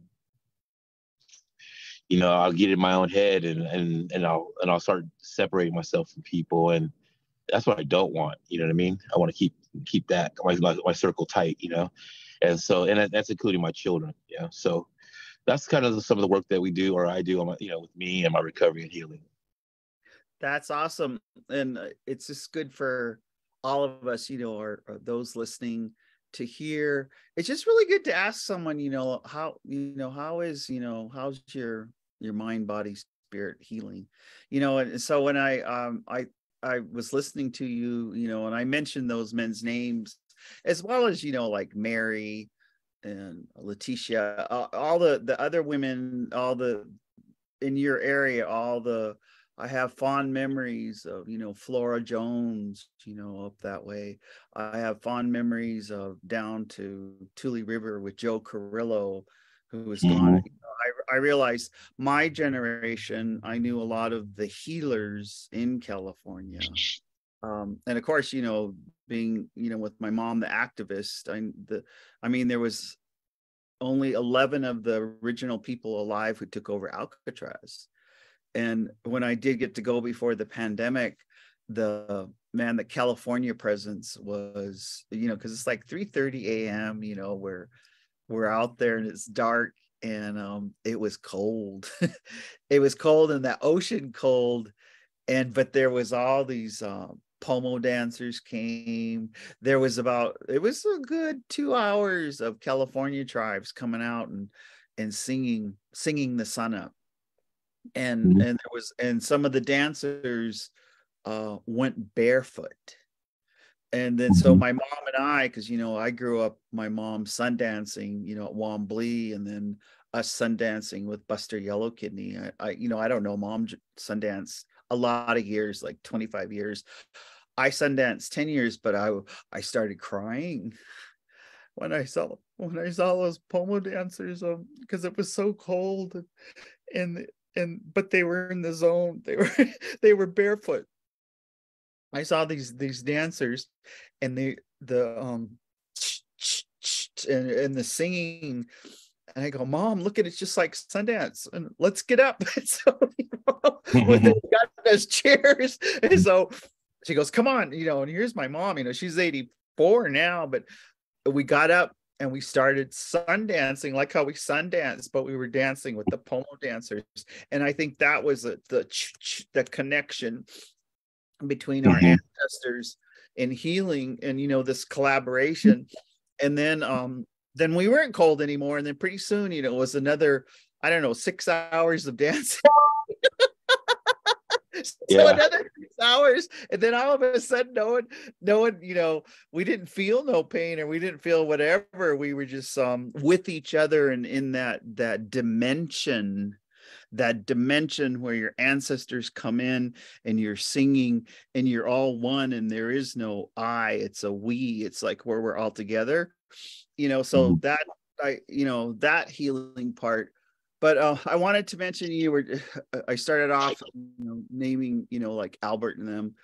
I'll get in my own head, and I'll start separating myself from people. And that's what I don't want. You know what I mean? I want to keep that my circle tight, and so, and that's including my children. Yeah. So that's kind of some of the work that we do, or I do on with me and my recovery and healing. That's awesome. And it's just good for all of us, or those listening to hear. It's just really good to ask someone, how is, how's your mind, body, spirit healing? And so when I was listening to you, and I mentioned those men's names, as well as, like Mary and Letitia, all the other women, all the in your area, I have fond memories of, Flora Jones, up that way. I have fond memories of down to Tule River with Joe Carrillo, who was gone. I realized my generation, I knew a lot of the healers in California. And of course, being, with my mom, the activist, there was only 11 of the original people alive who took over Alcatraz. And when I did get to go before the pandemic, the California presence was, because it's like 3:30 a.m., we're out there and it's dark, and it was cold. It was cold, and that ocean cold. But there was all these pomo dancers came. It was a good 2 hours of California tribes coming out and singing the sun up. And some of the dancers went barefoot. And then so my mom and I, because I grew up, my mom sun dancing, at Wombly, and then us sun dancing with Buster Yellow Kidney. I don't know, mom sun danced a lot of years, like 25 years. I sun danced 10 years, but I started crying when I saw those pomo dancers, because it was so cold, but they were in the zone. They were barefoot. I saw these dancers, and the and the singing, and I go, Mom, look at it, just like Sundance, and let's get up. So we got those chairs, and so she goes, come on, and here's my mom, she's 84 now, but we got up and we started sun dancing, like how we sun dance, but we were dancing with the pomo dancers. And I think that was the connection between our ancestors in healing, and this collaboration. And then we weren't cold anymore, and then pretty soon, it was another, I don't know, 6 hours of dancing. So another 6 hours, and then all of a sudden, no one, we didn't feel no pain, or we didn't feel whatever. We were just with each other, and in that dimension where your ancestors come in, and you're singing, and you're all one, and there is no I, it's a we. It's like where we're all together, so that healing part. But I wanted to mention, I started off, naming, like Albert and them.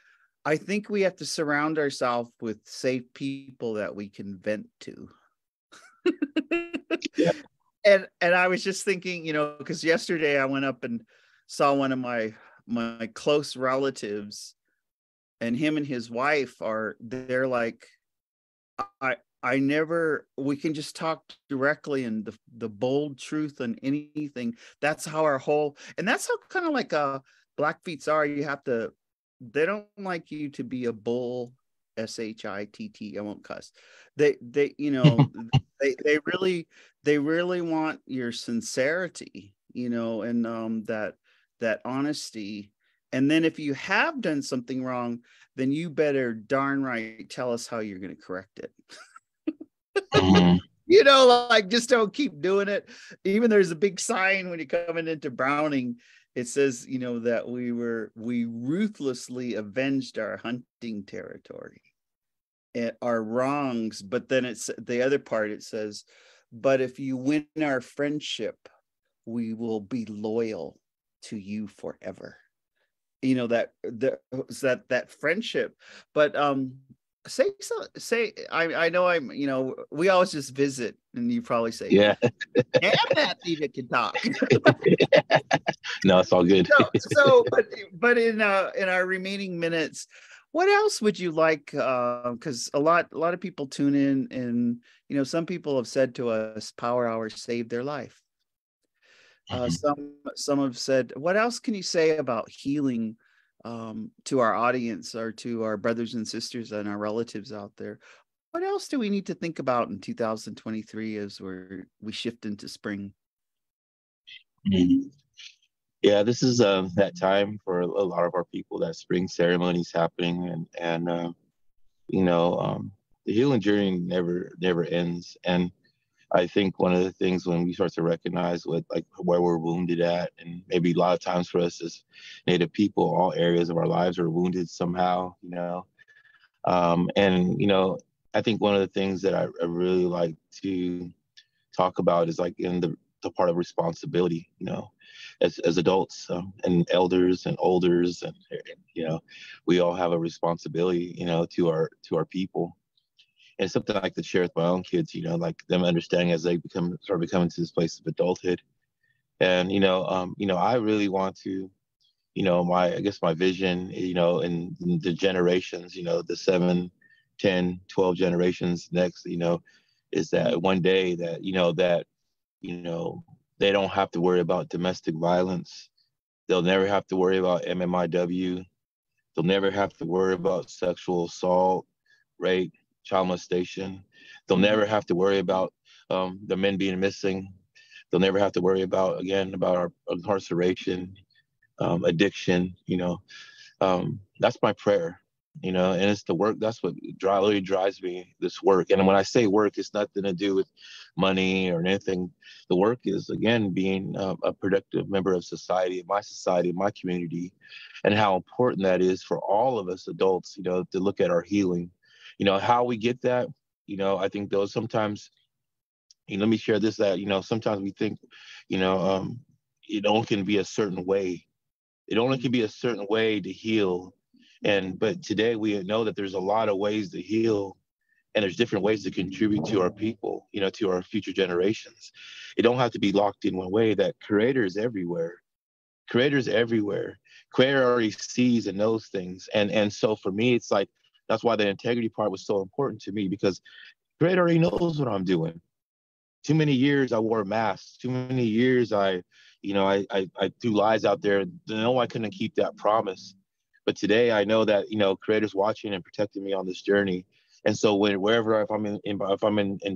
I think we have to surround ourselves with safe people that we can vent to. Yeah. And I was just thinking, because yesterday I went up and saw one of my close relatives, and him and his wife they're like, we can just talk directly, and the bold truth on anything. That's how and that's how kind of like Blackfeets are. They don't like you to be a bull, SHITT. I won't cuss. They they really want your sincerity, and that honesty. And then if you have done something wrong, then you better darn right tell us how you're going to correct it. Like, just don't keep doing it. Even there's a big sign when you're coming into Browning. It says, that we ruthlessly avenged our hunting territory, our wrongs. But then it's the other part. It says, but if you win our friendship, we will be loyal to you forever. That friendship. But I know we always just visit, and you probably say, yeah, damn, that Theda can talk. No, it's all good. But in our remaining minutes, what else would you like, because a lot of people tune in, and some people have said to us, Power Hour saved their life. Some have said, what else can you say about healing to our audience or to our brothers and sisters and our relatives out there? What else do we need to think about in 2023 as we shift into spring? Mhm. Yeah, this is that time for a lot of our people. That spring ceremony is happening, and you know, the healing journey never ends. And I think one of the things when we start to recognize what like where we're wounded at, and maybe a lot of times for us as Native people, all areas of our lives are wounded somehow, you know. And you know, I think one of the things that I really like to talk about is like in the part of responsibility, you know, as adults and elders and olders, and you know, we all have a responsibility, you know, to our people. And something I like to share with my own kids, you know, like them understanding as they start becoming to this place of adulthood. And you know, I really want to, you know, I guess my vision, you know, in the generations, you know, the 7, 10, 12 generations next, you know, is that one day that, you know, they don't have to worry about domestic violence. They'll never have to worry about MMIW. They'll never have to worry about sexual assault, rape, child molestation. They'll never have to worry about the men being missing. They'll never have to worry about, again, about our incarceration, addiction, you know. That's my prayer, you know, and it's the work. That's what really drives me, this work. And when I say work, it's nothing to do with money or anything. The work is, again, being a productive member of society, my community, and how important that is for all of us adults, you know, to look at our healing. You know, how we get that, you know, I think those sometimes, you know, let me share this, that, you know, sometimes we think, you know, it only can be a certain way. It only can be a certain way to heal. But today we know that there's a lot of ways to heal, and there's different ways to contribute to our people, you know, to our future generations. It don't have to be locked in one way. That creator is everywhere. Creator's everywhere. Creator already sees and knows things. And so for me, it's like, that's why the integrity part was so important to me, because creator already knows what I'm doing. Too many years I wore masks. Too many years I threw lies out there. No, I couldn't keep that promise. But today I know that, you know, creator's watching and protecting me on this journey. And so wherever, if I'm in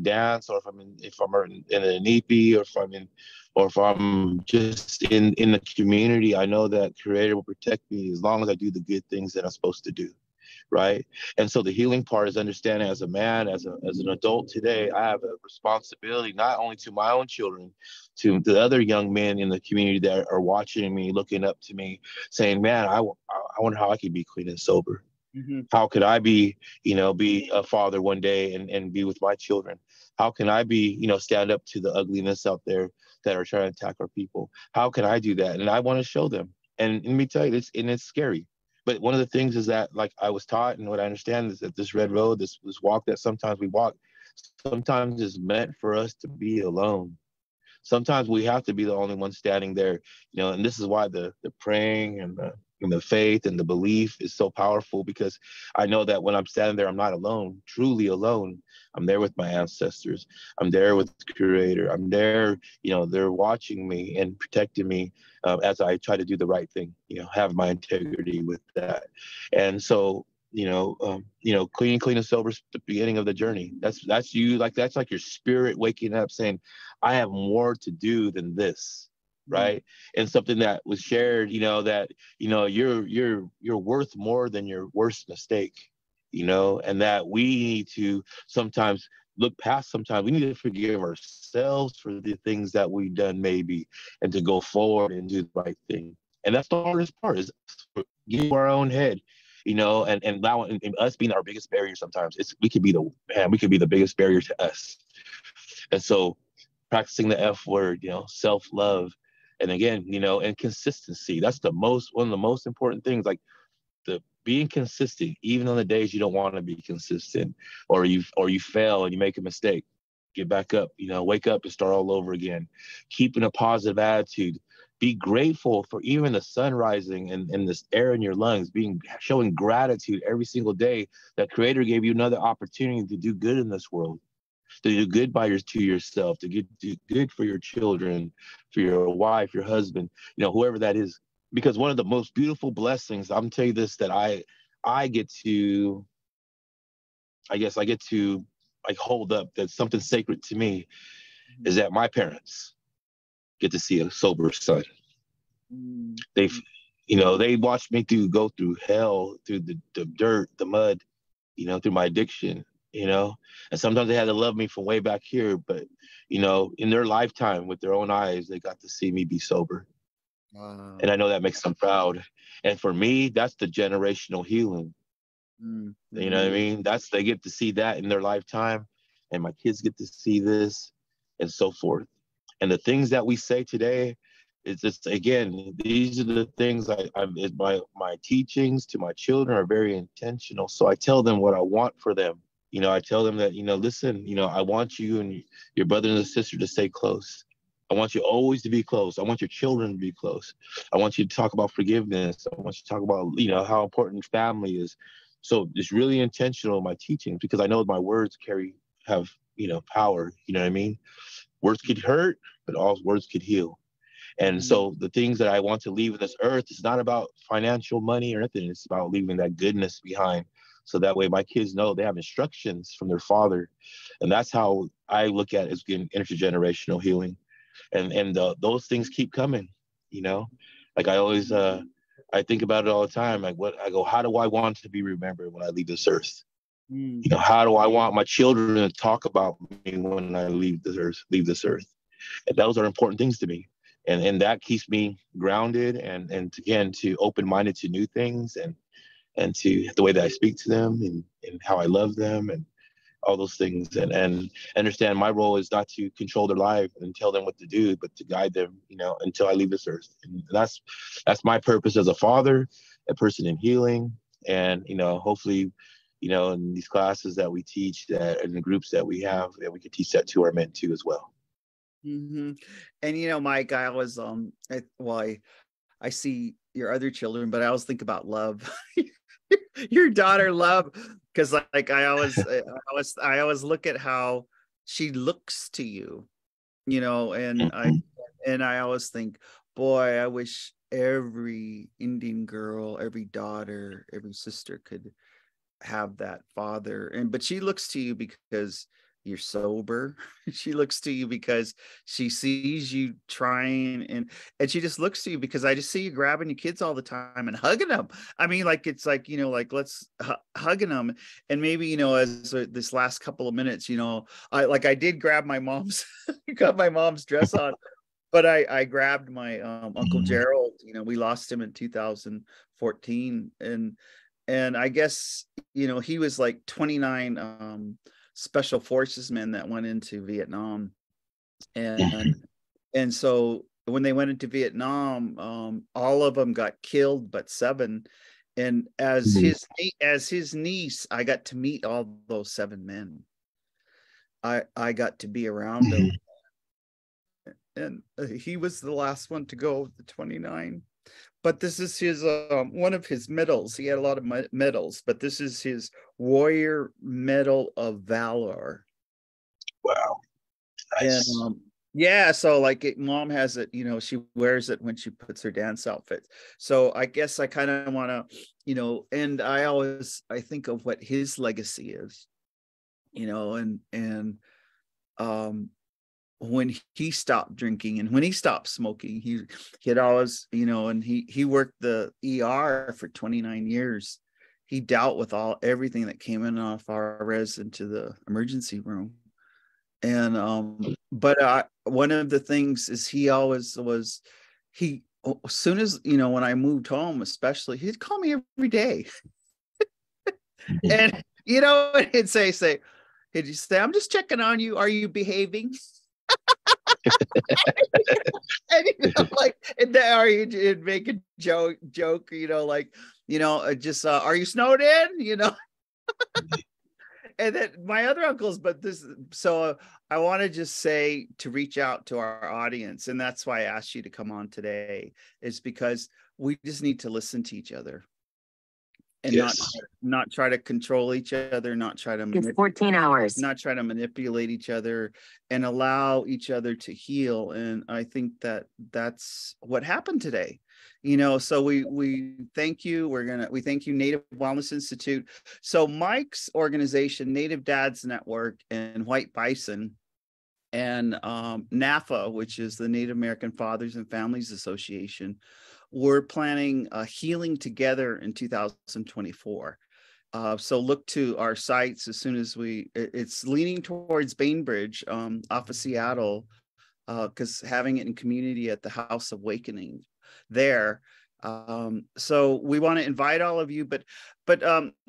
dance, or if I'm in an NEPI, or if I'm just in the community, I know that creator will protect me as long as I do the good things that I'm supposed to do. Right. And so the healing part is understanding, as a man, as an adult today, I have a responsibility not only to my own children, to the other young men in the community that are watching me, looking up to me, saying, man, I wonder how I could be clean and sober. Mm-hmm. How could I be, you know, be a father one day and be with my children? How can I be, you know, stand up to the ugliness out there that are trying to attack our people? How can I do that? And I want to show them. And let me tell you, it's scary. But one of the things is that, like I was taught, and what I understand is that this red road, this walk that sometimes we walk, sometimes is meant for us to be alone. Sometimes we have to be the only one standing there, you know. And this is why the praying and the faith and the belief is so powerful, because I know that when I'm standing there, I'm not alone, truly alone. I'm there with my ancestors. I'm there with the creator. I'm there, you know, they're watching me and protecting me as I try to do the right thing, you know, have my integrity with that. And so, you know, clean and sober is the beginning of the journey. That's you, like, that's like your spirit waking up saying, I have more to do than this, right? And something that was shared, you know, that, you know, you're worth more than your worst mistake, you know, and that we need to sometimes look past, sometimes we need to forgive ourselves for the things that we've done, maybe, and to go forward and do the right thing. And that's the hardest part, is forgive our own head, you know, and allowing, and us being our biggest barrier. Sometimes we could be the biggest barrier to us. And so practicing the F word, you know, self-love. And again, you know, and consistency. That's one of the most important things. Like, the being consistent, even on the days you don't want to be consistent, or you fail and you make a mistake, get back up, you know, wake up and start all over again. Keeping a positive attitude. Be grateful for even the sun rising and this air in your lungs, showing gratitude every single day that creator gave you another opportunity to do good in this world, to do good to yourself, do good for your children, for your wife, your husband, you know, whoever that is. because one of the most beautiful blessings, I'm tell you this, that I get to, I guess I get to like hold up, that's something sacred to me, is that my parents get to see a sober son. Mm-hmm. They've, they watched me go through hell, through the dirt, the mud, through my addiction, and sometimes they had to love me from way back here, but, in their lifetime with their own eyes, they got to see me be sober. And Wow. I know that makes them proud. And for me, that's the generational healing. You know what I Mm-hmm. mean? They get to see that in their lifetime, and my kids get to see this, and so forth. And the things that we say today, it's just, again, these are the things my teachings to my children are very intentional. So I tell them what I want for them. I tell them that, listen, I want you and your brother and sister to stay close. I want you always to be close. I want your children to be close. I want you to talk about forgiveness. I want you to talk about, how important family is. So it's really intentional in my teaching, because I know my words have, power. You know what I mean? Words could hurt, but all words could heal. And Mm-hmm. so the things that I want to leave in this earth is not about financial money or anything. It's about leaving that goodness behind. So that way my kids know they have instructions from their father. And that's how I look at it, as getting intergenerational healing. And those things keep coming, you know. Like I always I think about it all the time. Like, how do I want to be remembered when I leave this earth? How do I want my children to talk about me when I leave this earth? And those are important things to me. And that keeps me grounded, and again, to open-minded to new things, and to the way that I speak to them, and how I love them, and all those things, and understand my role is not to control their life and tell them what to do, but to guide them, until I leave this earth. And that's my purpose as a father, a person in healing. And hopefully, in these classes that we teach, that in the groups that we have, that we can teach that to our men too as well. Mm-hmm. And Mike, I always I see your other children, but I always think about love. Your daughter, love, because like I always look at how she looks to you, and I Mhm. and I always think, boy, I wish every Indian girl, every daughter, every sister could have that father. But she looks to you because you're sober. She looks to you because she sees you trying, and she just looks to you because I just see you grabbing your kids all the time and hugging them. I mean, like, it's like, like, let's hugging them. And maybe, as this last couple of minutes, I did grab my mom's got my mom's dress on, but I grabbed my Uncle Gerald. We lost him in 2014, and I guess he was like 29 special forces men that went into Vietnam, and so when they went into Vietnam, all of them got killed but 7. And as his niece, I got to meet all those 7 men. I got to be around them, and he was the last one to go, the 29. But this is his one of his medals. He had a lot of medals, but this is his Warrior Medal of Valor. Wow, And nice. yeah, so like mom has it, she wears it when she puts her dance outfits. So I guess I kind of want to, and I think of what his legacy is, and um when he stopped drinking and when he stopped smoking, he had always, and he worked the ER for 29 years. He dealt with everything that came in off our res into the emergency room. And but one of the things is he always was, as soon as, when I moved home, especially, he'd call me every day. And he'd say, I'm just checking on you, are you behaving? And like, and then, or you'd make a joke, like, just are you snowed in? And then my other uncles, but this, so I want to just say, to reach out to our audience, and that's why I asked you to come on today, is because we just need to listen to each other. and not try to control each other, not try to It's 14 hours. Not try to manipulate each other, and allow each other to heal. And I think that's what happened today. So we thank you. We thank you, Native Wellness Institute. So Mike's organization, Native Dads Network, and White Bison, and NAFA, which is the Native American Fathers and Families Association, we're planning a Healing Together in 2024. So look to our sites as soon as it's leaning towards Bainbridge off of Seattle, because having it in community at the House of Awakening there. So we want to invite all of you, but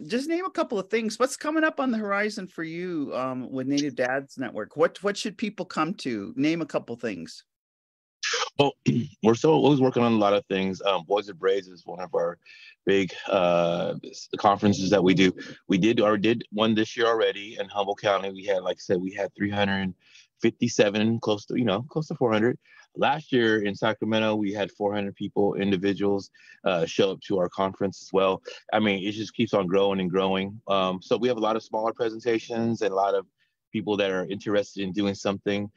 just name a couple of things. What's coming up on the horizon for you with Native Dads Network? What should people come to? Name a couple things. Well, we're still always working on a lot of things. Boys and Braids is one of our big conferences that we do. We did one this year already in Humboldt County. We had, like I said, we had 357, close to 400. Last year in Sacramento, we had 400 individuals show up to our conference as well. I mean, it just keeps on growing and growing. So we have a lot of smaller presentations and a lot of people that are interested in doing something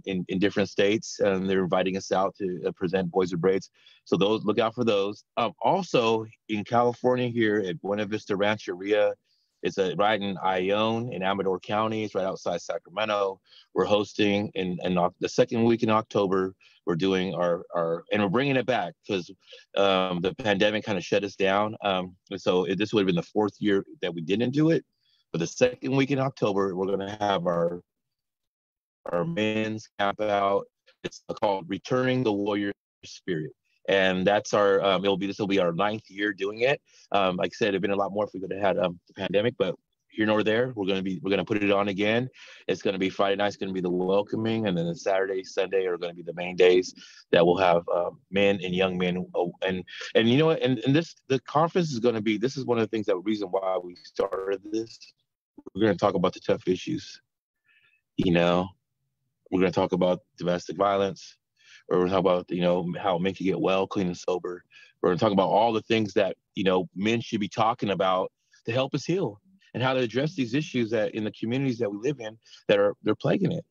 in different states, and they're inviting us out to present Boys with Braids. So look out for those. Also in California here at Buena Vista Rancheria, it's right in Ione in Amador County. It's right outside Sacramento. We're hosting in the second week in October. We're doing our and we're bringing it back because the pandemic kind of shut us down. So this would have been the fourth year that we didn't do it. But the second week in October, we're going to have our men's camp out. It's called Returning the Warrior Spirit. And that's this will be our 9th year doing it. Like I said, it'd been a lot more if we could have had the pandemic, but here nor there, we're going to put it on again. It's going to be Friday night. It's going to be the welcoming, and then the Saturday, Sunday are going to be the main days that we'll have men and young men. And you know what? And the conference is going to be. This is one of the things reason why we started this. We're going to talk about the tough issues. We're going to talk about domestic violence. We're going to talk about how men can get well, clean, and sober. We're going to talk about all the things that men should be talking about to help us heal, and how to address these issues that in the communities that we live in they're plaguing it.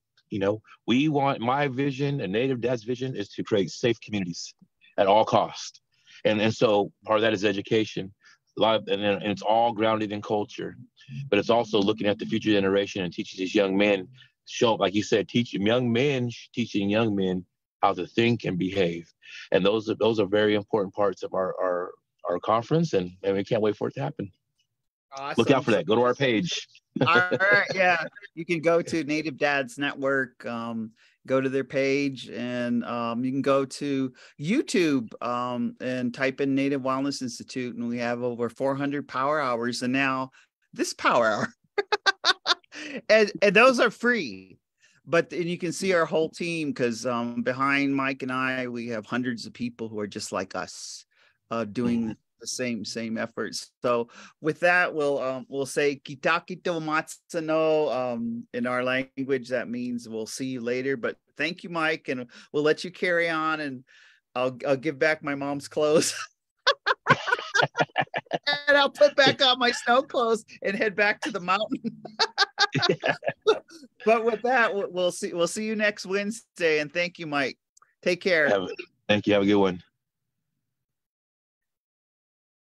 My vision and Native Dad's vision is to create safe communities at all costs, and so part of that is education. And it's all grounded in culture, but it's also looking at the future generation and teaching these young men, like you said, teaching young men how to think and behave. And those are very important parts of our conference, and we can't wait for it to happen. Awesome. Look out for that. Go to our page. All right. Yeah. You can go to Native Dads Network, go to their page, and you can go to YouTube and type in Native Wellness Institute, and we have over 400 power hours, and now this power hour. and those are free. But and you can see our whole team, because behind Mike and I, we have hundreds of people who are just like us doing the same efforts. So with that, we'll say kitakito matsano in our language. That means we'll see you later. But thank you, Mike, and we'll let you carry on, and I'll give back my mom's clothes. And I'll put back on my snow clothes and head back to the mountain. But with that, we'll see you next Wednesday. And thank you, Mike. Take care. Thank you. Have a good one.